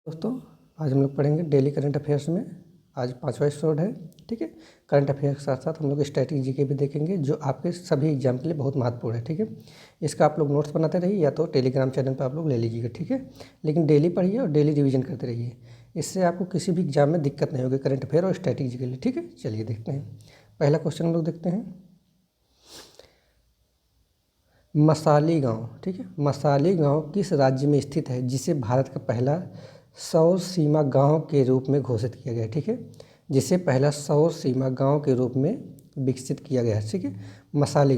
दोस्तों, आज हम लोग पढ़ेंगे डेली करंट अफेयर्स में। आज 5वां एपिसोड है। ठीक है, करंट अफेयर के साथ साथ हम लोग स्टैटिक जीके भी देखेंगे, जो आपके सभी एग्जाम के लिए बहुत महत्वपूर्ण है। ठीक है, इसका आप लोग नोट्स बनाते रहिए या तो टेलीग्राम चैनल पर आप लोग ले लीजिएगा। ठीक है, लेकिन डेली पढ़िए और डेली रिवीजन करते रहिए, इससे आपको किसी भी एग्जाम में दिक्कत नहीं होगी करंट अफेयर और स्टैटिक जीके के लिए। ठीक है, चलिए देखते हैं। पहला क्वेश्चन हम लोग देखते हैं। मसाली गांव, ठीक है, मसाली गांव किस राज्य में स्थित है जिसे भारत का पहला सौर सीमा गांव के रूप में घोषित किया गया है। ठीक है, जिसे पहला सौर सीमा गांव के रूप में विकसित किया गया है। ठीक है, मसाली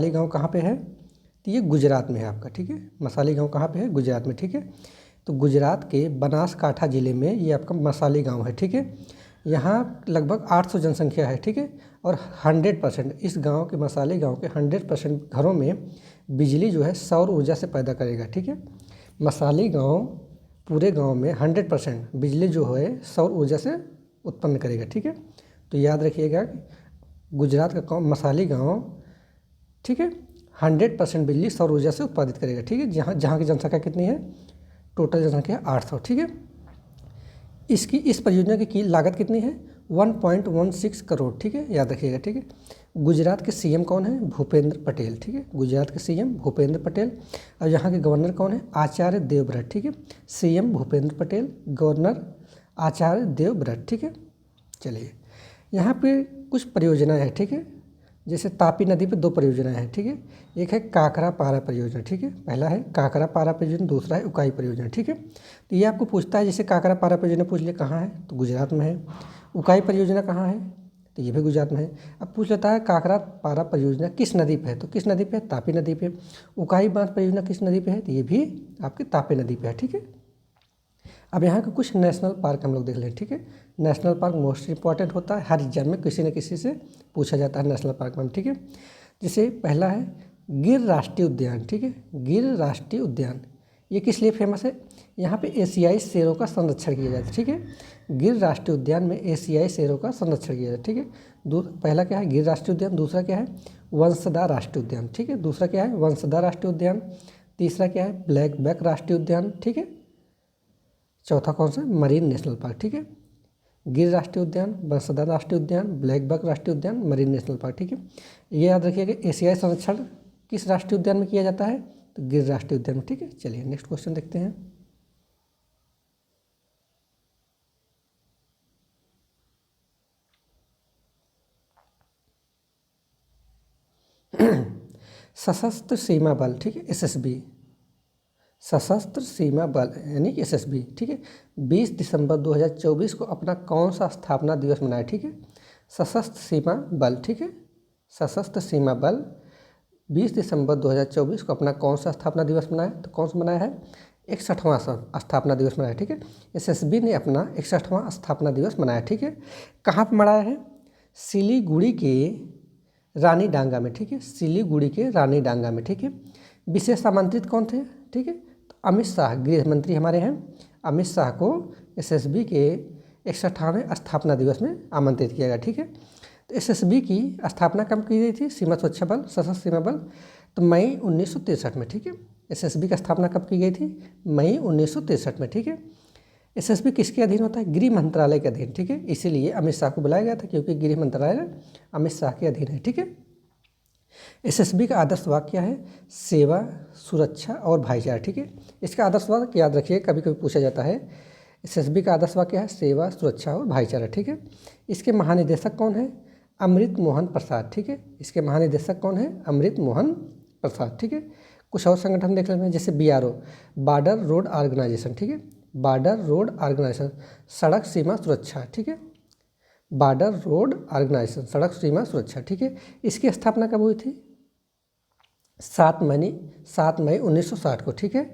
गांव कहाँ पे है? तो ये गुजरात में है आपका। ठीक है, मसाली गांव कहाँ पे है? गुजरात में। ठीक है, तो गुजरात के बनासकांठा ज़िले में ये आपका मसाली गांव है। ठीक है, यहाँ लगभग 800 जनसंख्या है। ठीक है, और 100% इस गांव के मसाली गांव के 100% घरों में बिजली जो है सौर ऊर्जा से पैदा करेगा। ठीक है, मसाली गांव पूरे गांव में 100% बिजली जो है सौर ऊर्जा से उत्पन्न करेगा। ठीक है, तो याद रखिएगा कि गुजरात का गाँव मसाली गांव, ठीक है, 100% बिजली सौर ऊर्जा से उत्पादित करेगा। ठीक है, जहाँ की जनसंख्या कितनी है? टोटल जनसंख्या 800। ठीक है, इस परियोजना की लागत कितनी है? 1.16 करोड़। ठीक है, याद रखिएगा। ठीक है, गुजरात के सीएम कौन है? भूपेंद्र पटेल। ठीक है, गुजरात के सीएम भूपेंद्र पटेल। और यहाँ के गवर्नर कौन है? आचार्य देवव्रत। ठीक है, सीएम भूपेंद्र पटेल, गवर्नर आचार्य देवव्रत। ठीक है, चलिए यहाँ पे कुछ परियोजनाएं हैं। ठीक है, जैसे तापी नदी पे 2 परियोजनाएं हैं। ठीक है, एक है काकरा पारा परियोजना। ठीक है, पहला है काकरा पारा परियोजना, दूसरा है उकाई परियोजना। ठीक है, तो ये आपको पूछता है, जैसे काकरा पारा परियोजना पूछ लिया कहाँ है, तो गुजरात में है। उकाई परियोजना कहाँ है, तो ये भी गुजरात में है। अब पूछ लेता है काकरा पारा परियोजना किस नदी पे है, तो किस नदी पे है? तापी नदी पे। उकाई बांध परियोजना किस नदी पे है, तो ये भी आपके तापी नदी पे है। ठीक है, अब यहाँ के कुछ नेशनल पार्क हम लोग देख लें। ठीक है, नेशनल पार्क मोस्ट इंपॉर्टेंट होता है, हर एग्जाम में किसी न किसी से पूछा जाता है नेशनल पार्क में। ठीक है, जैसे पहला है गिर राष्ट्रीय उद्यान। ठीक है, गिर राष्ट्रीय उद्यान ये किस लिए फेमस है? यहाँ पे एशियाई शेरों का संरक्षण किया जाता है। ठीक है, गिर राष्ट्रीय उद्यान में एशियाई शेरों का संरक्षण किया जाता है। ठीक है, पहला क्या है? गिर राष्ट्रीय उद्यान। दूसरा क्या है? वंशधा राष्ट्रीय उद्यान। ठीक है, दूसरा क्या है? वंशधा राष्ट्रीय उद्यान। तीसरा क्या है? ब्लैक बैक राष्ट्रीय उद्यान। ठीक है, चौथा कौन सा? Marine national park. ठीक है, गिर राष्ट्रीय उद्यान, वंशधा राष्ट्रीय उद्यान, ब्लैक बक राष्ट्रीय उद्यान, मरीन नेशनल पार्क। ठीक है, ये याद रखिएगा एशियाई संरक्षण किस राष्ट्रीय उद्यान में किया जाता है? तो गिर राष्ट्रीय उद्यान में। ठीक है, चलिए नेक्स्ट क्वेश्चन देखते हैं। सशस्त्र सीमा बल, ठीक है, एसएसबी, सशस्त्र सीमा बल यानी कि एसएसबी। ठीक है, 20 दिसंबर 2024 को अपना कौन सा स्थापना दिवस मनाया? ठीक है, सशस्त्र सीमा बल। ठीक है, सशस्त्र सीमा बल 20 दिसंबर 2024 को अपना कौन सा स्थापना दिवस मनाया? तो कौन सा मनाया है? 61वां स्थापना दिवस मनाया। ठीक है, एसएसबी ने अपना 61वां स्थापना दिवस मनाया। ठीक है, कहाँ पर मनाया है? सिलीगुड़ी के रानी डांगा में। ठीक है, सिलीगुड़ी के रानी डांगा में। ठीक है, विशेष आमंत्रित कौन थे? ठीक है, तो अमित शाह गृह मंत्री हमारे हैं। अमित शाह को एसएसबी के 61वें स्थापना दिवस में आमंत्रित किया गया। ठीक है, तो एसएसबी की स्थापना कब की गई थी? सीमा सुरक्षा बल, सशस्त्र सीमा बल, तो मई 1963 में। ठीक है, एसएसबी की स्थापना कब की गई थी? मई 1963 में। ठीक है, एसएसबी किसके अधीन होता है? गृह मंत्रालय के अधीन। ठीक है, इसीलिए अमित शाह को बुलाया गया था, क्योंकि गृह मंत्रालय अमित शाह के अधीन है। ठीक है, एसएसबी का आदर्श वाक्य क्या है? सेवा, सुरक्षा और भाईचारा। ठीक है, इसका आदर्श वाक्य याद रखिए, कभी कभी पूछा जाता है। एसएसबी का आदर्श वाक्य है सेवा, सुरक्षा और भाईचारा। ठीक है, इसके महानिदेशक कौन है? अमृत मोहन प्रसाद। ठीक है, इसके महानिदेशक कौन है? अमृत मोहन प्रसाद। ठीक है, कुछ और संगठन देख लेते हैं, जैसे BRO, बॉर्डर रोड ऑर्गेनाइजेशन। ठीक है, बॉर्डर रोड ऑर्गेनाइजेशन, सड़क सीमा सुरक्षा। ठीक है, बॉर्डर रोड ऑर्गेनाइजेशन, सड़क सीमा सुरक्षा। ठीक है, इसकी स्थापना कब हुई थी? 7 मई 1960 को। ठीक है,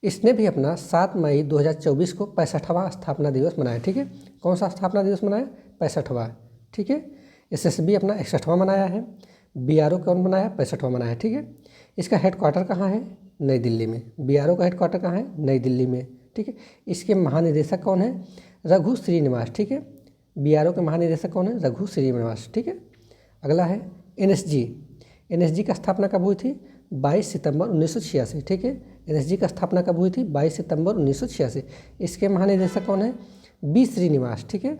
इसने भी अपना 7 मई 2024 को 65वां स्थापना दिवस मनाया। ठीक है, कौन सा स्थापना दिवस मनाया? 65वां। ठीक है, एसएसबी अपना 61वां मनाया है। BRO कौन मनाया? 65वां मनाया। ठीक है, इसका हेडक्वार्टर कहाँ है? नई दिल्ली में। BRO का हेडक्वार्टर कहाँ है? नई दिल्ली में। ठीक है, इसके महानिदेशक कौन है? रघु श्रीनिवास। ठीक है, BRO के महानिदेशक कौन है? रघु श्रीनिवास। ठीक है, अगला है NSG। NSG का स्थापना कब हुई थी? 22 सितंबर 1986। ठीक है, एनएसजी की स्थापना कब हुई थी? 22 सितंबर 1986। इसके महानिदेशक कौन है? बी श्रीनिवास, ठीक है।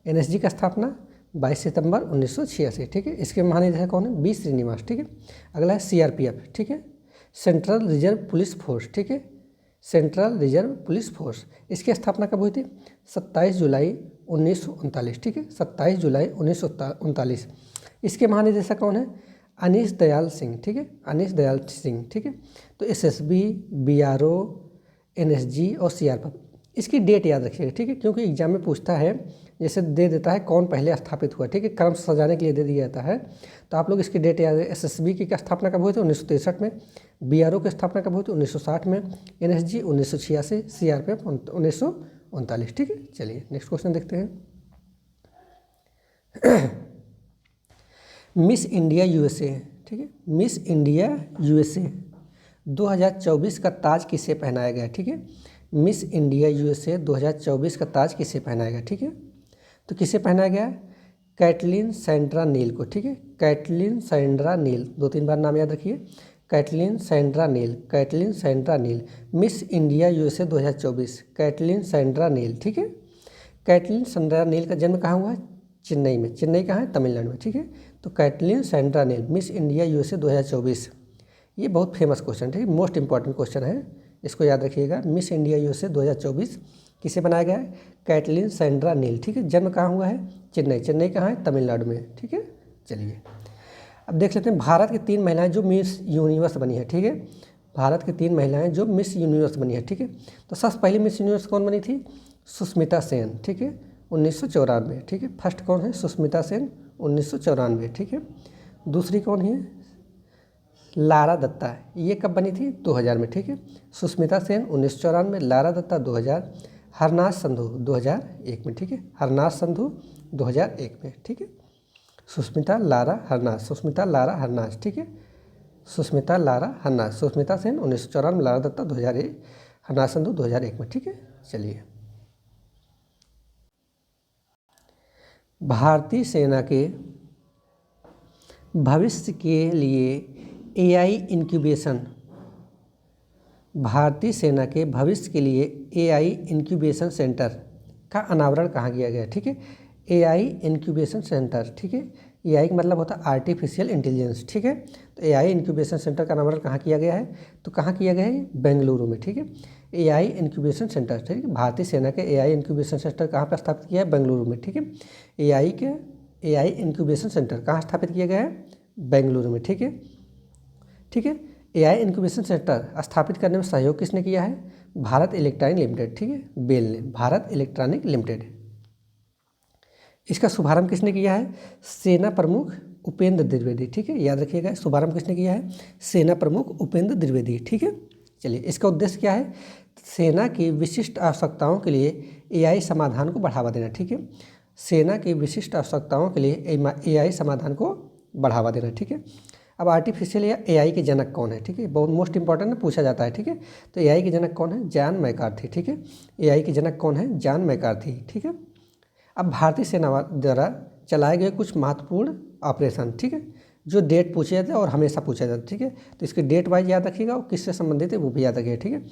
एनएसजी का स्थापना 22 सितंबर 1986, ठीक है। इसके महानिदेशक कौन है? बी श्रीनिवास, ठीक है। अगला है सीआरपीएफ, ठीक है, सेंट्रल रिजर्व पुलिस फोर्स, ठीक है, सेंट्रल रिजर्व पुलिस फोर्स। इसकी स्थापना कब हुई थी? 27 जुलाई 1939, ठीक है, 27 जुलाई 1939। इसके महानिदेशक कौन है? अनीश दयाल सिंह, ठीक है, अनीश दयाल सिंह, ठीक है। तो एसएसबी, बीआरओ, एनएसजी और सीआरपीएफ, इसकी डेट याद रखिएगा, ठीक है, क्योंकि एग्जाम में पूछता है, जैसे दे देता है कौन पहले स्थापित हुआ, ठीक है, क्रम सजाने के लिए दे दिया जाता है। तो आप लोग इसकी डेट याद है। एसएसबी की स्थापना कब हुई थी? 1963 में। बीआरओ की स्थापना कब हुई थी? 1960 में। एनएसजी 1986, सीआरपीएफ 1939, ठीक है। चलिए नेक्स्ट क्वेश्चन देखते हैं। मिस इंडिया यूएसए, ठीक है, मिस इंडिया यूएसए 2024 का ताज किसे पहनाया गया, ठीक है। मिस इंडिया यूएसए 2024 का ताज किसे पहनाया गया, ठीक है। तो किसे पहनाया गया? कैटलिन सैंड्रा नील को, ठीक है, कैटलिन सैंड्रा नील, 2-3 बार नाम याद रखिए। Caitlin Sandra Neal, Caitlin Sandra Neal, Miss India USA 2024, Caitlin Sandra Neal, ठीक है। कैटलिन सैंड्रा नील का जन्म कहाँ हुआ है? चेन्नई में। चेन्नई कहाँ है? तमिलनाडु में, ठीक है। तो Caitlin Sandra Neal, Miss India USA 2024, ये बहुत फेमस क्वेश्चन, ठीक है, मोस्ट इंपॉर्टेंट क्वेश्चन है, इसको याद रखिएगा। मिस इंडिया यूएसए 2024 किसे बनाया गया है? कैटलिन सैंड्रा नील, ठीक है। जन्म कहाँ हुआ है? चेन्नई। चेन्नई कहाँ है? तमिलनाडु में, ठीक है। चलिए अब देख लेते हैं भारत की 3 महिलाएं जो मिस यूनिवर्स बनी है, ठीक है। भारत की 3 महिलाएं जो मिस यूनिवर्स बनी है, ठीक है। तो सबसे पहली मिस यूनिवर्स कौन बनी थी? सुष्मिता सेन, ठीक है, 1994, ठीक है। फर्स्ट कौन है? सुष्मिता सेन, 1994, ठीक है। दूसरी कौन है? लारा दत्ता, ये कब बनी थी? 2000 में, ठीक है। सुष्मिता सेन 1994, लारा दत्ता 2000, हरनाज संधू 2001 में, ठीक है, हरनाज संधू 2001 में, ठीक है। सुष्मिता लारा हरनाज, सुष्मिता लारा हरनाज, ठीक है, सुष्मिता लारा हरनाज, सुष्मिता सेन 1994, लारा दत्ता 2001, हरनाज संधू 2001 में, ठीक है। चलिए भारतीय सेना के भविष्य के लिए एआई इंक्यूबेशन, भारतीय सेना के भविष्य के लिए एआई इंक्यूबेशन सेंटर का अनावरण कहाँ किया गया, ठीक है। एआई इंक्यूबेशन सेंटर, ठीक है, एआई का मतलब होता है आर्टिफिशियल इंटेलिजेंस, ठीक है। तो एआई इंक्यूबेशन सेंटर का अनावरण कहाँ किया गया है? तो कहाँ किया गया है? बेंगलुरु में, ठीक है। एआई इंक्यूबेशन सेंटर, ठीक है, भारतीय सेना के एआई इंक्यूबेशन सेंटर कहाँ पर स्थापित किया है? बेंगलुरु में, ठीक है। एआई इंक्यूबेशन सेंटर कहाँ स्थापित किया गया है? बेंगलुरु में, ठीक है, ठीक है। एआई इंक्यूबेशन सेंटर स्थापित करने में सहयोग किसने किया है? भारत इलेक्ट्रॉनिक लिमिटेड, ठीक है, बेल ने, भारत इलेक्ट्रॉनिक लिमिटेड। इसका शुभारंभ किसने किया है? सेना प्रमुख उपेंद्र द्विवेदी, ठीक है, याद रखिएगा, शुभारंभ किसने किया है? सेना प्रमुख उपेंद्र द्विवेदी, ठीक है। चलिए इसका उद्देश्य क्या है? सेना की विशिष्ट आवश्यकताओं के लिए एआई समाधान को बढ़ावा देना, ठीक है, सेना की विशिष्ट आवश्यकताओं के लिए एआई समाधान को बढ़ावा देना, ठीक है। अब आर्टिफिशियल या एआई के जनक कौन है, ठीक है, बहुत मोस्ट इंपॉर्टेंट है, पूछा जाता है, ठीक है। तो एआई के जनक कौन है? जॉन मैकार्थी, ठीक है, एआई के जनक कौन है? जॉन मैकार्थी, ठीक है। अब भारतीय सेना द्वारा चलाए गए कुछ महत्वपूर्ण ऑपरेशन, ठीक है, जो डेट पूछे जाते हैं और हमेशा पूछा जाता है, ठीक है। तो इसके डेट वाइज याद रखिएगा और किससे संबंधित है वो भी याद रखिएगा, ठीक है।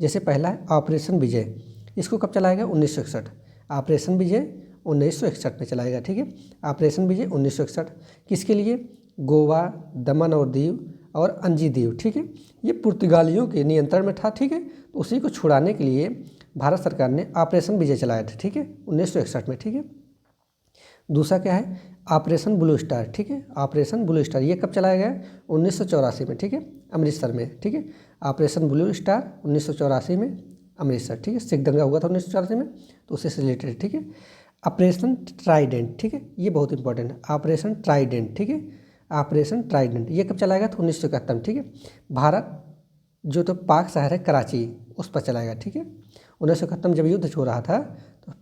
जैसे पहला है ऑपरेशन विजय, इसको कब चलाया गया? 1961, ऑपरेशन विजय 1961 में चलाया गया, ठीक है। ऑपरेशन विजय 1961 किसके लिए? गोवा, दमन और दीव और अंजी द्वीप, ठीक है, ये पुर्तगालियों के नियंत्रण में था, ठीक है। तो उसी को छुड़ाने के लिए भारत सरकार ने ऑपरेशन विजय चलाया था, ठीक है, 1961 में, ठीक है। दूसरा क्या है? ऑपरेशन ब्लू स्टार, ठीक है, ऑपरेशन ब्लू स्टार, ये कब चलाया गया? 1984 में, ठीक है, अमृतसर में, ठीक है। ऑपरेशन ब्लू स्टार 1984 में अमृतसर, ठीक है, सिख दंगा हुआ था 1984 में, तो उससे रिलेटेड, ठीक है। ऑपरेशन ट्राइडेंट, ठीक है, ये बहुत इंपॉर्टेंट है, ऑपरेशन ट्राइडेंट, ठीक है, ऑपरेशन ट्राइडेंट, ये कब चलाया गया था? 1971, ठीक है। भारत जो तो पाक शहर है कराची, उस पर चलाया गया, ठीक है। 1971 में जब युद्ध हो रहा था तो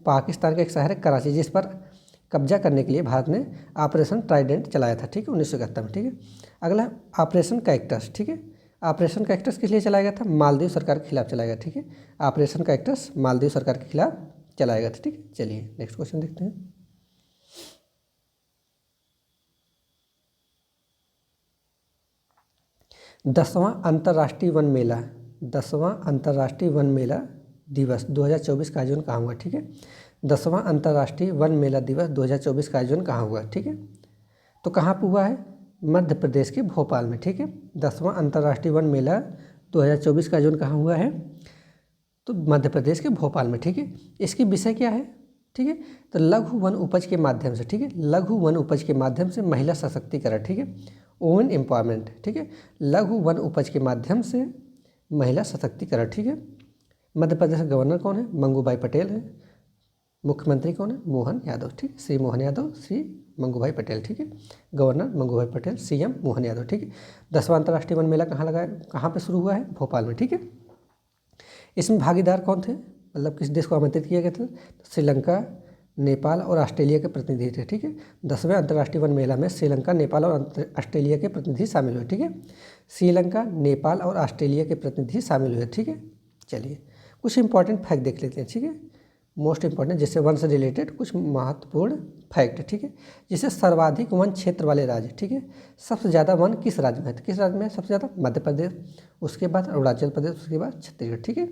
पाकिस्तान का एक शहर है कराची, जिस पर कब्जा करने के लिए भारत ने ऑपरेशन ट्राइडेंट चलाया था, ठीक है, 1971 में, ठीक है। अगला ऑपरेशन कैक्टस, ठीक है, ऑपरेशन कैक्टस किस लिए चलाया गया था? मालदीव सरकार के खिलाफ चलाया गया, ठीक है, ऑपरेशन कैक्टस मालदीव सरकार के खिलाफ चलाया गया था, ठीक है। चलिए नेक्स्ट क्वेश्चन देखते हैं। 10वां अंतर्राष्ट्रीय वन मेला, 10वां अंतर्राष्ट्रीय वन मेला दिवस 2024 का आयोजन कहाँ हुआ, ठीक है। 10वां अंतर्राष्ट्रीय वन मेला दिवस 2024 का आयोजन कहाँ हुआ, ठीक है। तो कहाँ पर हुआ है, मध्य प्रदेश के भोपाल में, ठीक है। 10वां अंतर्राष्ट्रीय वन मेला 2024 का आयोजन कहाँ हुआ है, तो मध्य प्रदेश के भोपाल में, ठीक है। इसकी विषय क्या है, ठीक है। तो लघु वन उपज के माध्यम से, ठीक है, लघु वन उपज के माध्यम से महिला सशक्तिकरण, ठीक है, वुमेन एम्पावरमेंट, ठीक है, लघु वन उपज के माध्यम से महिला सशक्तिकरण, ठीक है। मध्य प्रदेश के गवर्नर कौन है, मंगूभाई पटेल है। मुख्यमंत्री कौन है, मोहन यादव, ठीक है, श्री मोहन यादव, श्री मंगूभाई पटेल, ठीक है। गवर्नर मंगूभाई पटेल, सीएम मोहन यादव, ठीक है। 10वां अंतर्राष्ट्रीय वन मेला कहाँ लगा है, कहाँ पे शुरू हुआ है, भोपाल में, ठीक है। इसमें भागीदार कौन थे, मतलब किस देश को आमंत्रित किया गया था, तो श्रीलंका, नेपाल और ऑस्ट्रेलिया के प्रतिनिधि थे, ठीक है। 10वें अंतर्राष्ट्रीय वन मेला में श्रीलंका, नेपाल और ऑस्ट्रेलिया के प्रतिनिधि शामिल हुए, ठीक है। श्रीलंका, नेपाल और ऑस्ट्रेलिया के प्रतिनिधि शामिल हुए, ठीक है। चलिए कुछ इंपॉर्टेंट फैक्ट देख लेते हैं, ठीक है, मोस्ट इंपॉर्टेंट, जैसे वन से रिलेटेड कुछ महत्वपूर्ण फैक्ट, ठीक है। जैसे सर्वाधिक वन क्षेत्र वाले राज्य, ठीक है, सबसे ज़्यादा वन किस राज्य में है, तो किस राज्य में है सबसे ज़्यादा, मध्य प्रदेश, उसके बाद अरुणाचल प्रदेश, उसके बाद छत्तीसगढ़, ठीक है।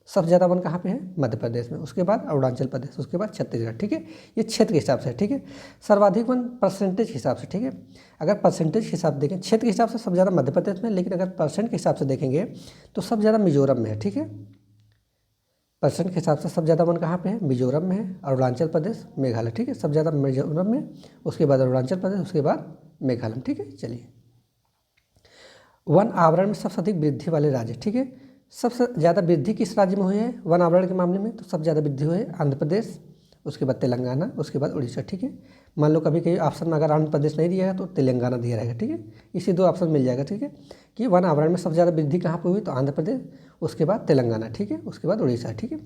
सबसे ज़्यादा वन कहाँ पे है, मध्य प्रदेश में, उसके बाद अरुणाचल प्रदेश, उसके बाद छत्तीसगढ़, ठीक है। ये क्षेत्र के हिसाब से, ठीक है। सर्वाधिक वन परसेंटेज के हिसाब से, ठीक है, अगर परसेंटेज के हिसाब से देखें, क्षेत्र के हिसाब से सबसे ज़्यादा मध्य प्रदेश में, लेकिन अगर परसेंट के हिसाब से देखेंगे तो सबसे ज़्यादा मिजोरम में है, ठीक है। परसेंट के हिसाब से सबसे ज़्यादा वन कहाँ पे है, मिजोरम में है, अरुणाचल प्रदेश, मेघालय, ठीक है, सबसे ज़्यादा मिजोरम में, उसके बाद अरुणाचल प्रदेश, उसके बाद मेघालय, ठीक है। चलिए वन आवरण में सबसे अधिक वृद्धि वाले राज्य, ठीक है, सबसे ज़्यादा वृद्धि किस राज्य में हुई है वन आवरण के मामले में, तो सबसे ज़्यादा वृद्धि हुई है आंध्र प्रदेश, उसके बाद तेलंगाना, उसके बाद उड़ीसा, ठीक है। मान लो कभी कभी ऑप्शन में अगर आंध्र प्रदेश नहीं दिया है तो तेलंगाना दिया रहेगा, ठीक है, इसी दो ऑप्शन मिल जाएगा, ठीक है, कि वन आवरण में सबसे ज़्यादा वृद्धि कहाँ पर हुई, तो आंध्र प्रदेश, उसके बाद तेलंगाना, ठीक है, उसके बाद उड़ीसा, ठीक है।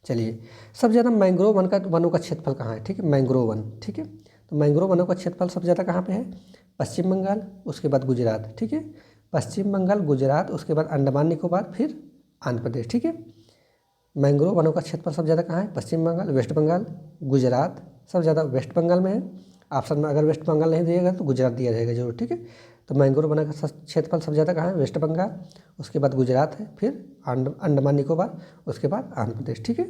चलिए सबसे ज़्यादा मैंग्रोव वनों का क्षेत्रफल कहाँ है, ठीक है, मैंग्रोव वन, ठीक है, तो मैंग्रोव वनों का क्षेत्रफल सबसे ज़्यादा कहाँ पे है, पश्चिम बंगाल, उसके बाद गुजरात, ठीक है, पश्चिम बंगाल, गुजरात, उसके बाद अंडमान निकोबार, फिर आंध्र प्रदेश, ठीक है। मैंग्रोव वनों का क्षेत्रफल सबसे ज़्यादा कहाँ है, पश्चिम बंगाल, वेस्ट बंगाल, गुजरात, सबसे ज़्यादा वेस्ट बंगाल में है। ऑप्शन में अगर वेस्ट बंगाल नहीं दिएगा तो गुजरात दिया जाएगा जरूर, ठीक है। तो मैंग्रोव वनों का क्षेत्रफल सबसे ज़्यादा कहाँ है, वेस्ट बंगाल, उसके बाद गुजरात है, फिर अंडमान निकोबार, उसके बाद आंध्र प्रदेश, ठीक है।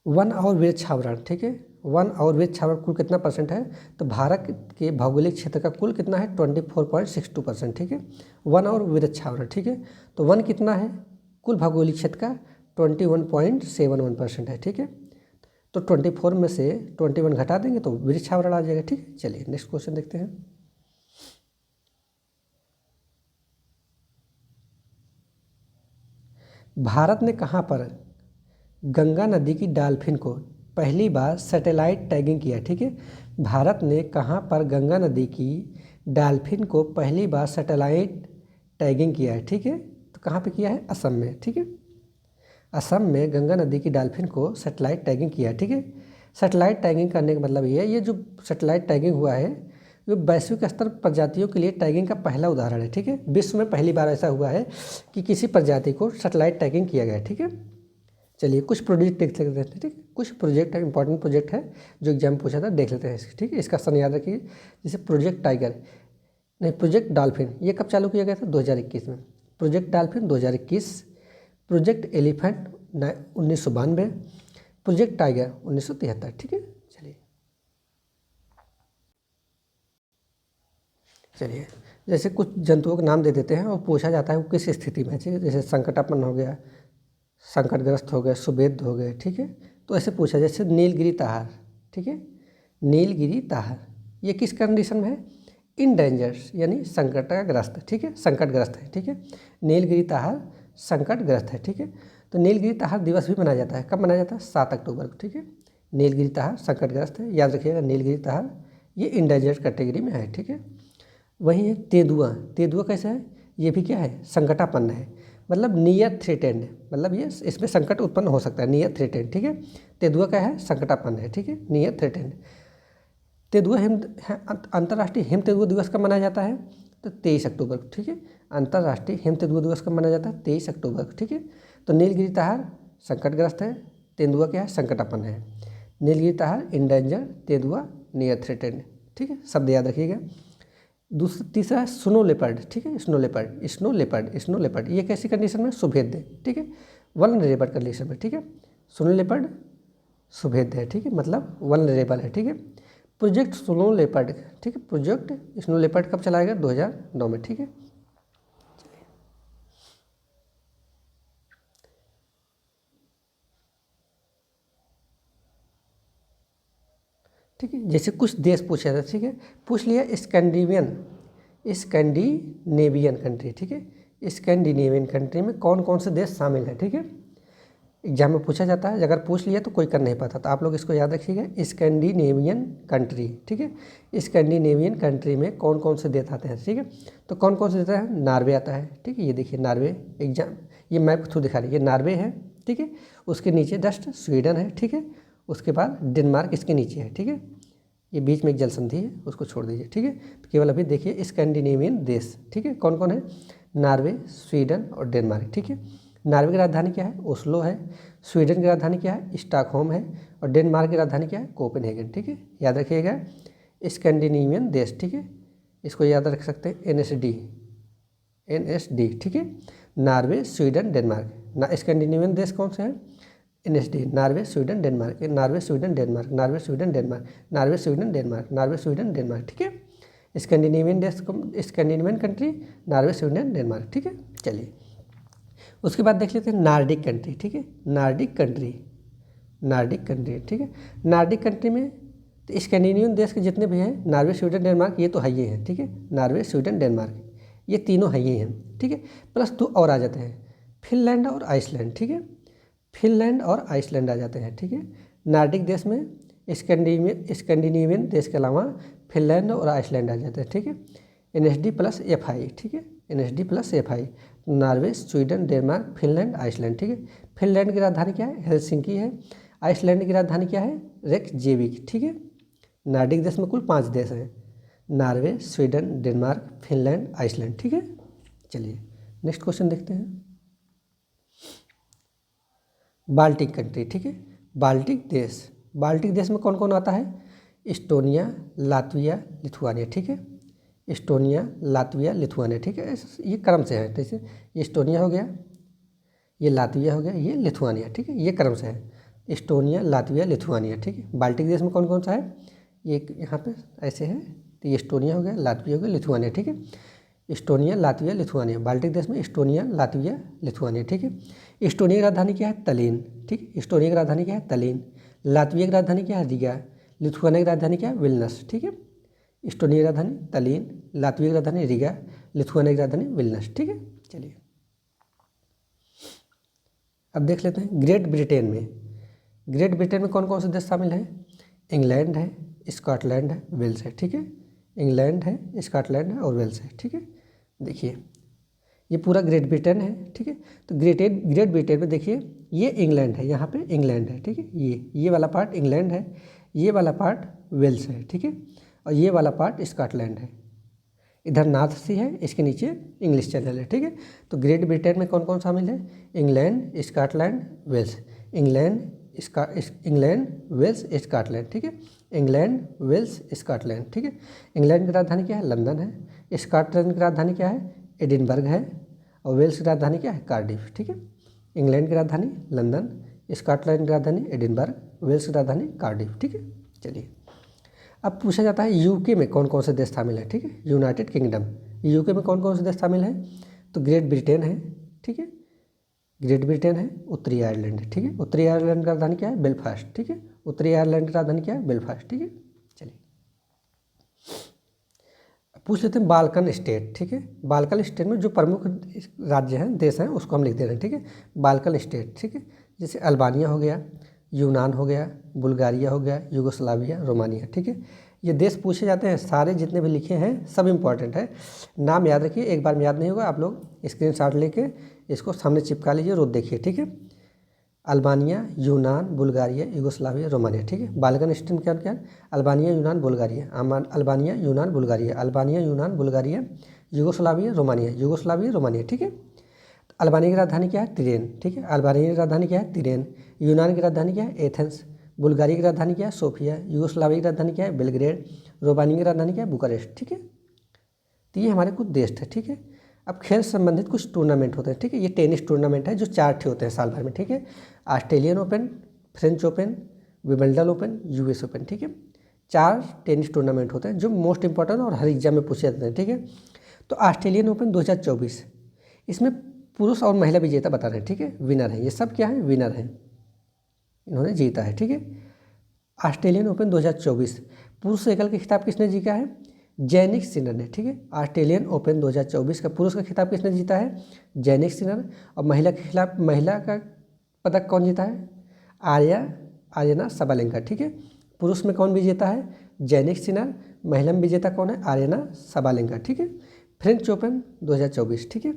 वन और वृक्षावरण, ठीक है, वन और वृक्षावरण कुल कितना परसेंट है, तो भारत के भौगोलिक क्षेत्र का कुल कितना है 24.62%, ठीक है, वन और वृक्षावरण, ठीक है। तो वन कितना है कुल भौगोलिक क्षेत्र का 21.71% है, ठीक है। तो 24 में से 21 घटा देंगे तो वृक्षावरण आ जाएगा, ठीक है। चलिए नेक्स्ट क्वेश्चन देखते हैं। भारत ने कहाँ पर गंगा नदी की डॉल्फिन को पहली बार सैटेलाइट टैगिंग किया, ठीक है। भारत ने कहाँ पर गंगा नदी की डॉल्फिन को पहली बार सैटेलाइट टैगिंग किया है, ठीक है, तो कहाँ पे किया है, असम में, ठीक है। असम में गंगा नदी की डॉल्फिन को सैटेलाइट टैगिंग किया है, ठीक है। सैटेलाइट टैगिंग करने का मतलब ये है, ये जो सैटेलाइट टैगिंग हुआ है ये वैश्विक स्तर प्रजातियों के लिए टैगिंग का पहला उदाहरण है, ठीक है। विश्व में पहली बार ऐसा हुआ है कि किसी प्रजाति को सैटेलाइट टैगिंग किया गया है, ठीक है। चलिए कुछ प्रोजेक्ट देख लेते हैं, ठीक है, कुछ प्रोजेक्ट है, इंपॉर्टेंट प्रोजेक्ट है जो एग्जाम पूछा था, देख लेते हैं इसके, ठीक है। इसका सन याद रखिए, जैसे प्रोजेक्ट टाइगर, नहीं प्रोजेक्ट डॉल्फिन, ये कब चालू किया गया था 2021 में, project dolphin 2021, project elephant 1992, project tiger 1973, ठीक है। चलिए जैसे कुछ जंतुओं के नाम दे देते हैं और पूछा जाता है वो किस स्थिति में है, ठीक है, जैसे संकटापन्न हो गया, संकटग्रस्त हो गए, सुबेद हो गए, ठीक है। तो ऐसे पूछा, जैसे नीलगिरी ताहार, ठीक है, नीलगिरी ताहार ये किस कंडीशन में है, इंडेंजर्स यानी संकटग्रस्त, ठीक है, संकटग्रस्त है, ठीक है। नीलगिरी ताहार संकटग्रस्त है, ठीक है। तो नीलगिरी ताहार दिवस भी मनाया जाता है, कब मनाया जाता है, 7 अक्टूबर को, ठीक है। नीलगिरी ताहार संकटग्रस्त है, याद रखिएगा, नीलगिरी ताहार ये इंडेंजर्ड कैटेगरी में है, ठीक है। वही है तेंदुआ, तेंदुआ कैसा है, ये भी क्या है, संकटापन्न है, मतलब नियर थ्रेटेंड, मतलब ये इसमें संकट उत्पन्न हो सकता है, नियर थ्रेटेंड, ठीक है। तेंदुआ क्या है, संकटापन्न है, ठीक है, नियर थ्रेटेंड। तेंदुआ अंतर्राष्ट्रीय हिम तेंदुआ दिवस कब मनाया जाता है, तो 23 अक्टूबर को, ठीक है। अंतर्राष्ट्रीय हिम तेंदुआ दिवस कब मनाया जाता है, 23 अक्टूबर को, ठीक है। तो नीलगिरी ताहार संकटग्रस्त है, तेंदुआ क्या है, संकटापन्न है। नीलगिरी ताहार इंडेंजर, तेंदुआ नियर थ्रेटेंड, ठीक है, शब्द याद रखिएगा। तीसरा है स्नो लेपर्ड, ठीक है, snow leopard, snow leopard, snow leopard, ये कैसी कंडीशन में? सुभेद्य, ठीक है, वल्नरेबल कंडीशन में, ठीक है, स्नो लेपर्ड सुभेद्य है, ठीक है, मतलब वल्नरेबल है, ठीक है। प्रोजेक्ट स्नो लेपर्ड, ठीक है, प्रोजेक्ट स्नो लेपर्ड कब चलाएगा? 2009 में, ठीक है। ठीक है, जैसे कुछ देश पूछा था, ठीक है, पूछ लिया स्कैंडिनेवियन कंट्री, ठीक है, स्कैंडिनेवियन कंट्री में कौन कौन से देश शामिल हैं, ठीक है, एग्जाम में पूछा जाता है। अगर पूछ लिया तो कोई कर नहीं पाता, तो आप लोग इसको याद रखिएगा, स्कैंडिनेवियन कंट्री, ठीक है, स्कैंडिनेवियन कंट्री में कौन कौन से देश आते हैं, ठीक है, तो कौन कौन से देश है? नॉर्वे आता है, ठीक है, ये देखिए नॉर्वे, एग्जाम ये मैप थ्रू दिखा रही है, ये नॉर्वे है, ठीक है, उसके नीचे जस्ट स्वीडन है, ठीक है, उसके बाद डेनमार्क इसके नीचे है, ठीक है, ये बीच में एक जल संधि है, उसको छोड़ दीजिए, ठीक है। तो केवल अभी देखिए स्कैंडिनेवियन देश, ठीक है, कौन कौन है? नॉर्वे, स्वीडन और डेनमार्क, ठीक है। नॉर्वे की राजधानी क्या है? ओस्लो है। स्वीडन की राजधानी क्या है? स्टॉकहोम है। और डेनमार्क की राजधानी क्या है? कोपेनहेगन, ठीक है, याद रखिएगा स्कैंडिनेवियन देश, ठीक है, इसको याद रख सकते हैं NSD, ठीक है, नॉर्वे, स्वीडन, डेनमार्क। स्कैंडिनेवियन देश कौन से हैं? NSD, Norway, Sweden, Denmark, Norway, Sweden, Denmark, Norway, Sweden, Denmark, Norway, Sweden, Denmark, Norway, Sweden, Denmark, ठीक है। स्कैंडिनेवियन देश को, Scandinavian country, Norway, Sweden, Denmark, ठीक है। चलिए उसके बाद देख लेते हैं नार्डिक कंट्री, ठीक है, नार्डिक कंट्री, ठीक है। नार्डिक कंट्री में तो स्कैंडिनेवियन देश के जितने भी हैं, नॉर्वे, स्वीडन, डेनमार्क, ये तो है ही हैं, ठीक है, नॉर्वे, स्वीडन, डेनमार्क, ये तीनों है ही हैं, ठीक है, प्लस 2 और आ जाते हैं, फिनलैंड और आइसलैंड, ठीक है, फिनलैंड और आइसलैंड आ जाते हैं, ठीक है। नार्डिक देश में स्कैंडिनेवियन देश के अलावा फिनलैंड और आइसलैंड आ जाते हैं, ठीक है। NSD प्लस FI, ठीक है, NSD plus FI, Norway, Sweden, Denmark, Finland, Iceland, ठीक है। फिनलैंड की राजधानी क्या है? हेलसिंकी है। आइसलैंड की राजधानी क्या है? रेकजेविक, ठीक है। नार्डिक देश में कुल 5 देश हैं, Norway, Sweden, Denmark, Finland, Iceland, ठीक है। चलिए नेक्स्ट क्वेश्चन देखते हैं। बाल्टिक कंट्री, ठीक है, बाल्टिक देश में कौन कौन आता है? इस्टोनिया, लातविया, लिथुआनिया, ठीक है, इस्टोनिया, लातविया, लिथुआनिया, ठीक है, ये क्रम से है, जैसे ये इस्टोनिया हो गया, ये लातविया हो गया, ये लिथुआनिया, ठीक है, ये क्रम से है, इस्टोनिया, लातविया, लिथुआनिया, ठीक है। बाल्टिक देश में कौन कौन सा है? ये यहाँ पे ऐसे है, तो ये इस्टोनिया हो गया, लातविया हो गया, लिथुआनिया, ठीक है, इस्टोनिया, लातविया, लिथुआनिया, बाल्टिक देश में इस्टोनिया, लातविया, लिथुआनिया, ठीक है। इस्टोनिया की राजधानी क्या है? तलीन, ठीक है, इस्टोनिया की राजधानी क्या है? तलीन। लातविया की राजधानी क्या है? रिगा। लिथुआनिया की राजधानी क्या है? विल्नस, ठीक है। इस्टोनिया की राजधानी तलीन, लातविया की राजधानी रिगा, लिथुआनिया की राजधानी विल्नस, ठीक है। चलिए अब देख लेते हैं ग्रेट ब्रिटेन में कौन कौन से देश शामिल हैं? इंग्लैंड है, स्कॉटलैंड है, वेल्स है, ठीक है, इंग्लैंड है, स्कॉटलैंड है और वेल्स है, ठीक है। देखिए ये पूरा ग्रेट ब्रिटेन है, ठीक है, तो ग्रेट ब्रिटेन में देखिए ये इंग्लैंड है, यहाँ पे इंग्लैंड है, ठीक है, ये वाला पार्ट इंग्लैंड है, ये वाला पार्ट वेल्स है, ठीक है, और ये वाला पार्ट स्कॉटलैंड है, इधर नॉर्थ सी है, इसके नीचे इंग्लिश चैनल है, ठीक है। तो ग्रेट ब्रिटेन में कौन कौन शामिल है? England, Scotland, Wales, England, Wales, Scotland, ठीक है, इंग्लैंड, वेल्स, स्कॉटलैंड, ठीक है। इंग्लैंड की राजधानी क्या है? लंदन है। स्कॉटलैंड की राजधानी क्या है? एडिनबर्ग है। और वेल्स की राजधानी क्या है? कार्डिफ, ठीक है। इंग्लैंड की राजधानी लंदन, स्कॉटलैंड की राजधानी एडिनबर्ग, वेल्स की राजधानी कार्डिफ, ठीक है। चलिए अब पूछा जाता है यूके में कौन कौन से देश शामिल है, ठीक है, यूनाइटेड किंगडम, यूके में कौन कौन से देश शामिल हैं? तो ग्रेट ब्रिटेन है, ठीक है, ग्रेट ब्रिटेन है, उत्तरी आयरलैंड है, ठीक है, उत्तरी आयरलैंड की राजधानी क्या है? बेलफास्ट, ठीक है, उत्तरी आयरलैंड की राजधानी क्या है? बेलफास्ट, ठीक है। चलिए पूछ लेते हैं बाल्कन स्टेट, ठीक है, बाल्कन स्टेट में जो प्रमुख राज्य हैं, देश हैं, उसको हम लिख दे रहे हैं, ठीक है, बाल्कन स्टेट, ठीक है, जैसे अल्बानिया हो गया, यूनान हो गया, बुल्गारिया हो गया, यूगोस्लाविया, रोमानिया, ठीक है। ये देश पूछे जाते हैं, सारे जितने भी लिखे हैं सब इम्पॉर्टेंट है, नाम याद रखिए, एक बार में याद नहीं होगा, आप लोग स्क्रीनशॉट लेके इसको सामने चिपका लीजिए, रोज देखिए, ठीक है। अल्बानिया, यूनान, बुल्गारिया, यूगोस्लाविया, रोमानिया, ठीक है। बाल्कन स्टेट में क्या क्या है? अल्बानिया, यूनान, बुल्गारिया, अल्बानिया, यूनान, बुल्गारिया, अल्बानिया, यूनान, बुल्गारिया, यूगोस्लाविया, रोमानिया, ठीक है। अल्बानिया की राजधानी क्या है? तिरेन, ठीक है, अल्बानिया की राजधानी क्या है? तिरेन। यूनान की राजधानी क्या है? एथेंस। बुल्गारिया की राजधानी क्या है? सोफिया। यूगोस्लाविया की राजधानी क्या है? बेलग्रेड। रोमानिया की राजधानी क्या है? बुकारेस्ट। ठीक है, तो ये हमारे कुछ देश थे। ठीक है, अब खेल संबंधित कुछ टूर्नामेंट होते हैं। ठीक है, ये टेनिस टूर्नामेंट है जो 4 ठे होते हैं साल भर में। ठीक है, Australian open, French open, Wimbledon open, US open. ठीक है, 4 टेनिस टूर्नामेंट होते हैं जो मोस्ट इंपॉर्टेंट और हर एग्जाम में पूछे जाते हैं। ठीक है, तो ऑस्ट्रेलियन ओपन 2024, इसमें पुरुष और महिला विजेता बता रहे हैं। ठीक है, विनर है, ये सब क्या है? विनर हैं, इन्होंने जीता है। ठीक है, ऑस्ट्रेलियन ओपन 2024 पुरुष एकल का खिताब किसने जीता है? जैनिक सिनर ने। ठीक है, ऑस्ट्रेलियन ओपन 2024 का पुरुष का खिताब किसने जीता है? Jannik Sinner. और महिला के खिलाफ महिला का पदक कौन जीता है? आर्यना सबालेंका। ठीक है, पुरुष में कौन विजेता है? Jannik Sinner. महिला में विजेता कौन है? आर्यना सबालेंका। ठीक है, फ्रेंच ओपन 2024। ठीक है,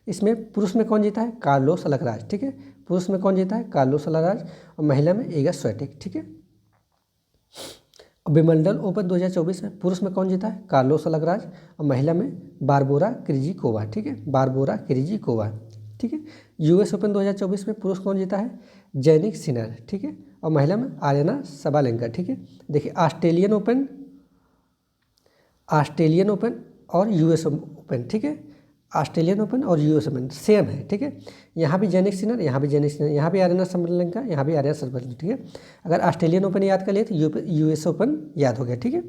इसमें पुरुष में कौन जीता है? Carlos Alcaraz. ठीक है, पुरुष में कौन जीता है? Carlos Alcaraz. और महिला में इगा स्विएटेक। ठीक है, विंबलडन ओपन 2024 में पुरुष में कौन जीता है? Carlos Alcaraz. और महिला में बारबोरा क्रिजिकोवा। ठीक है, बारबोरा क्रिजिकोवा। ठीक है, यूएस ओपन 2024 में पुरुष कौन जीता है? Jannik Sinner. ठीक है, और महिला में आर्यना सबालेंका। ठीक है, देखिए ऑस्ट्रेलियन ओपन और यूएस ओपन। ठीक है, ऑस्ट्रेलियन ओपन और यूएस ओपन सेम है। ठीक है, यहाँ भी जैनिक सिनर, यहाँ भी जैनिक सिनर, यहाँ भी आर्यना सबालेंका, यहाँ भी आर्यना सबालेंका। ठीक है, अगर ऑस्ट्रेलियन ओपन याद कर लिए तो यूएस ओपन याद हो गया। ठीक है,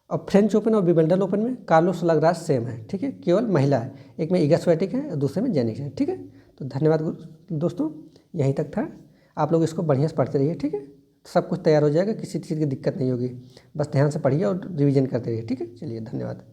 और फ्रेंच ओपन और विंबलडन ओपन में कार्लोस अलकराज सेम है। ठीक है, केवल महिला है, एक में इगा स्विएटेक है और दूसरे में जैनिक है। ठीक है, तो धन्यवाद दोस्तों, यहीं तक था। आप लोग इसको बढ़िया से पढ़ते रहिए। ठीक है, सब कुछ तैयार हो जाएगा, किसी चीज़ की दिक्कत नहीं होगी, बस ध्यान से पढ़िए और रिवीजन करते रहिए। ठीक है, चलिए धन्यवाद।